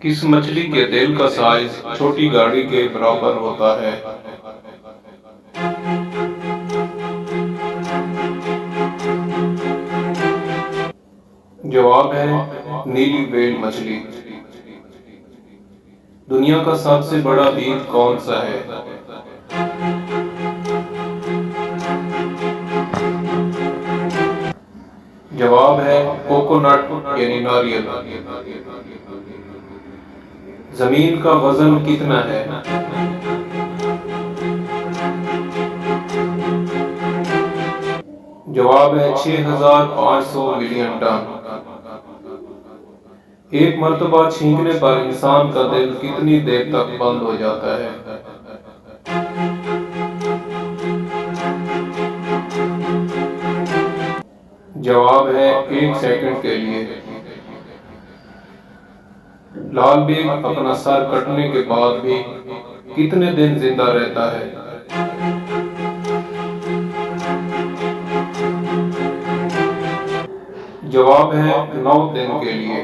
किस मछली के दिल का साइज छोटी गाड़ी के बराबर होता है? जवाब है नीली व्हेल मछली। दुनिया का सबसे बड़ा द्वीप कौन सा है? जवाब है कोकोनट यानी नारियल। जमीन का वजन कितना है? जवाब है 6500 मिलियन टन। एक मर्तबा छींकने पर इंसान का दिल कितनी देर तक बंद हो जाता है? जवाब है 1 सेकंड के लिए। लाल बाघ अपना सर कटने के बाद भी कितने दिन जिंदा रहता है? जवाब है 9 दिन के लिए।